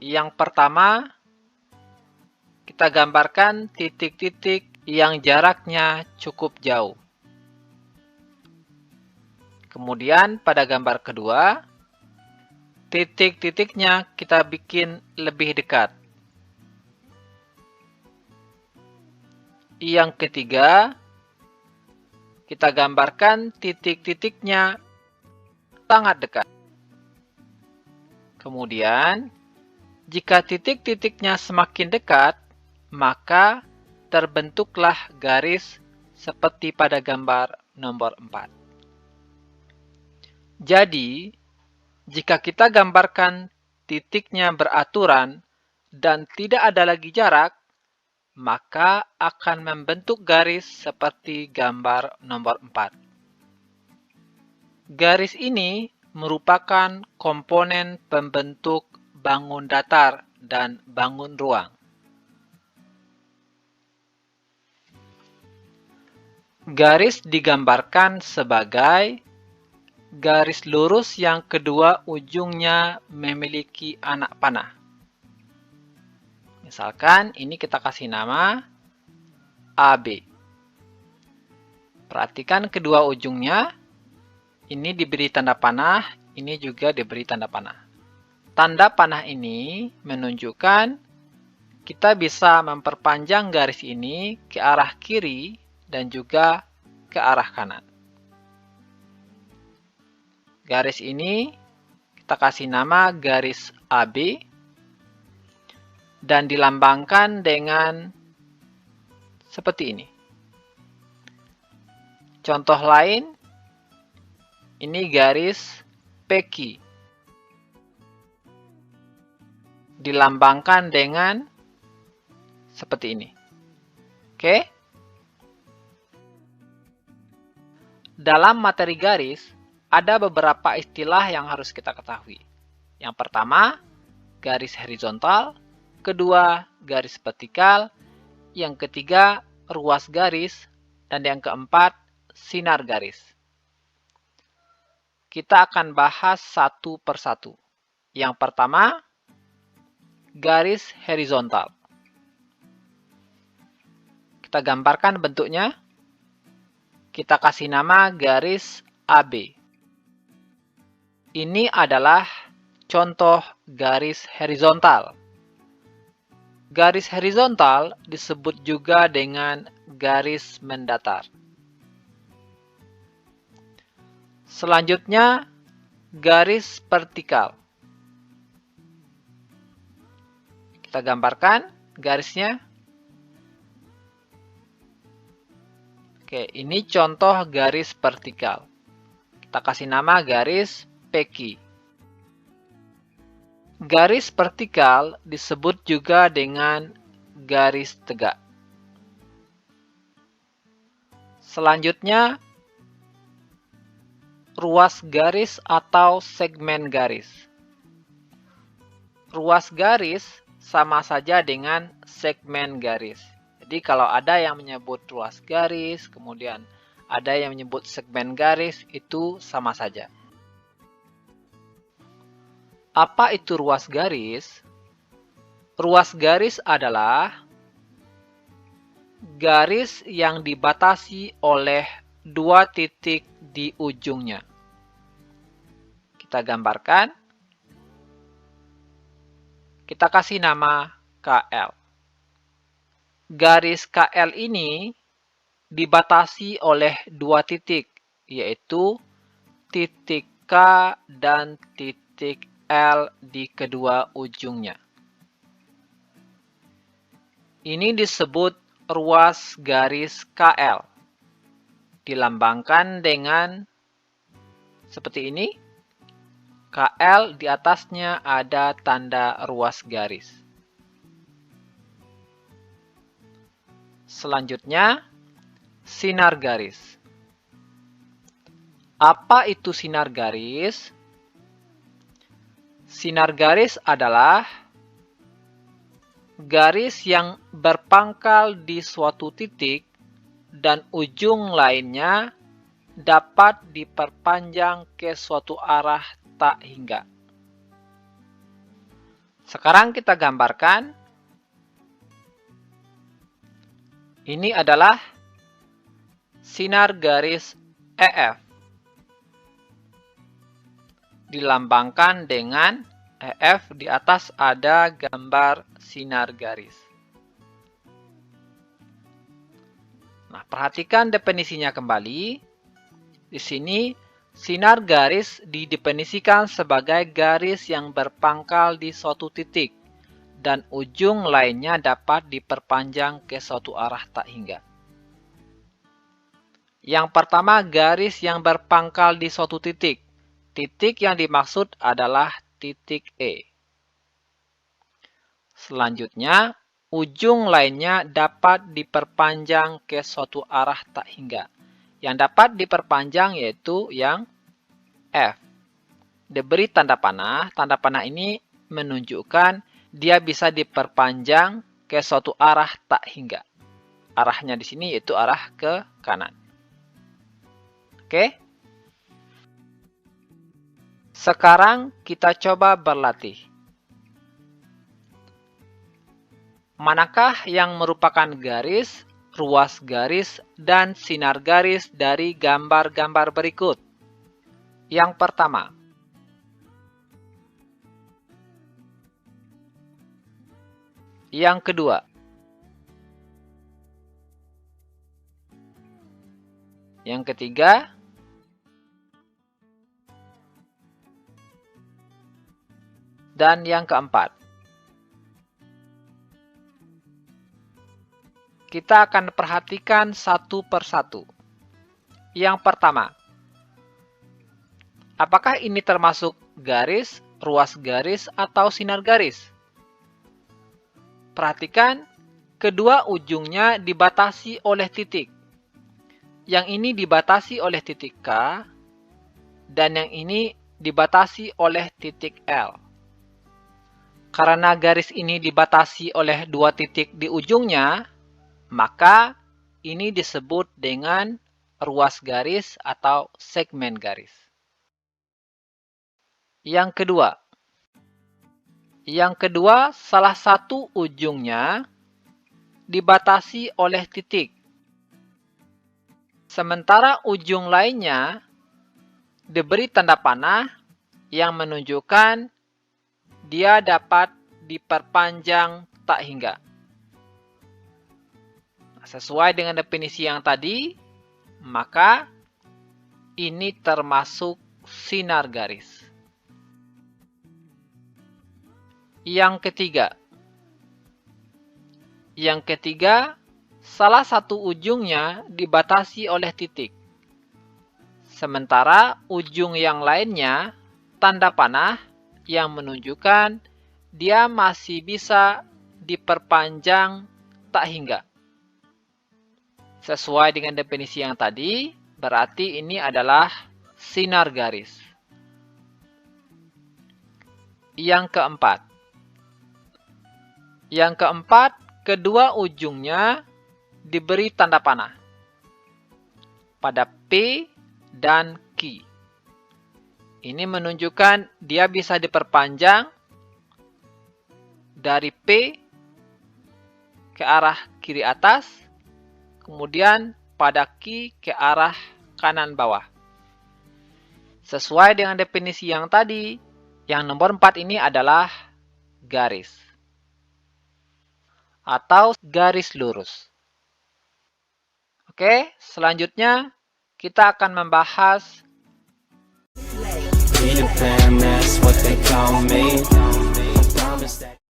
Yang pertama, kita gambarkan titik-titik yang jaraknya cukup jauh. Kemudian pada gambar kedua, titik-titiknya kita bikin lebih dekat. Yang ketiga, kita gambarkan titik-titiknya sangat dekat. Kemudian, jika titik-titiknya semakin dekat, maka terbentuklah garis seperti pada gambar nomor 4. Jadi, jika kita gambarkan titiknya beraturan dan tidak ada lagi jarak, maka akan membentuk garis seperti gambar nomor 4. Garis ini merupakan komponen pembentuk bangun datar dan bangun ruang. Garis digambarkan sebagai garis lurus yang kedua ujungnya memiliki anak panah. Misalkan ini kita kasih nama AB. Perhatikan kedua ujungnya, ini diberi tanda panah, ini juga diberi tanda panah. Tanda panah ini menunjukkan kita bisa memperpanjang garis ini ke arah kiri dan juga ke arah kanan. Garis ini kita kasih nama garis AB dan dilambangkan dengan seperti ini. Contoh lain, ini garis PQ. Dilambangkan dengan seperti ini. Oke? Dalam materi garis, ada beberapa istilah yang harus kita ketahui. Yang pertama, garis horizontal. Kedua, garis vertikal. Yang ketiga, ruas garis. Dan yang keempat, sinar garis. Kita akan bahas satu persatu. Yang pertama, garis horizontal. Kita gambarkan bentuknya. Kita kasih nama garis AB. Ini adalah contoh garis horizontal. Garis horizontal disebut juga dengan garis mendatar. Selanjutnya, garis vertikal. Kita gambarkan garisnya. Oke, ini contoh garis vertikal. Kita kasih nama garis PQ. Garis vertikal disebut juga dengan garis tegak. Selanjutnya, ruas garis atau segmen garis. Ruas garis sama saja dengan segmen garis. Jadi kalau ada yang menyebut ruas garis, kemudian ada yang menyebut segmen garis, itu sama saja. Apa itu ruas garis? Ruas garis adalah garis yang dibatasi oleh dua titik di ujungnya. Kita gambarkan. Kita kasih nama KL. Garis KL ini dibatasi oleh dua titik, yaitu titik K dan titik L di kedua ujungnya. Ini disebut ruas garis KL. Dilambangkan dengan seperti ini. KL di atasnya ada tanda ruas garis. Selanjutnya, sinar garis. Apa itu sinar garis? Sinar garis adalah garis yang berpangkal di suatu titik dan ujung lainnya dapat diperpanjang ke suatu arah tak hingga. Sekarang kita gambarkan. Ini adalah sinar garis EF. Dilambangkan dengan EF, di atas ada gambar sinar garis. Nah, perhatikan definisinya kembali. Di sini, sinar garis didefinisikan sebagai garis yang berpangkal di suatu titik dan ujung lainnya dapat diperpanjang ke suatu arah tak hingga. Yang pertama, garis yang berpangkal di suatu titik. Titik yang dimaksud adalah titik E. Selanjutnya, ujung lainnya dapat diperpanjang ke suatu arah tak hingga. Yang dapat diperpanjang yaitu yang F. Diberi tanda panah ini menunjukkan dia bisa diperpanjang ke suatu arah tak hingga. Arahnya di sini yaitu arah ke kanan. Oke? Sekarang kita coba berlatih. Manakah yang merupakan garis, ruas garis, dan sinar garis dari gambar-gambar berikut? Yang pertama, yang kedua, yang ketiga, dan yang keempat. Kita akan perhatikan satu persatu. Yang pertama, apakah ini termasuk garis, ruas garis, atau sinar garis? Perhatikan, kedua ujungnya dibatasi oleh titik. Yang ini dibatasi oleh titik K, dan yang ini dibatasi oleh titik L. Karena garis ini dibatasi oleh dua titik di ujungnya, maka ini disebut dengan ruas garis atau segmen garis. Yang kedua, salah satu ujungnya dibatasi oleh titik. Sementara ujung lainnya diberi tanda panah yang menunjukkan dia dapat diperpanjang tak hingga. Sesuai dengan definisi yang tadi, maka ini termasuk sinar garis. Yang ketiga, salah satu ujungnya dibatasi oleh titik. Sementara ujung yang lainnya tanda panah yang menunjukkan dia masih bisa diperpanjang tak hingga. Sesuai dengan definisi yang tadi, berarti ini adalah sinar garis. Yang keempat, kedua ujungnya diberi tanda panah pada P dan Q. Ini menunjukkan dia bisa diperpanjang dari P ke arah kiri atas, kemudian pada Q ke arah kanan bawah. Sesuai dengan definisi yang tadi, yang nomor 4 ini adalah garis atau garis lurus. Oke, selanjutnya kita akan membahas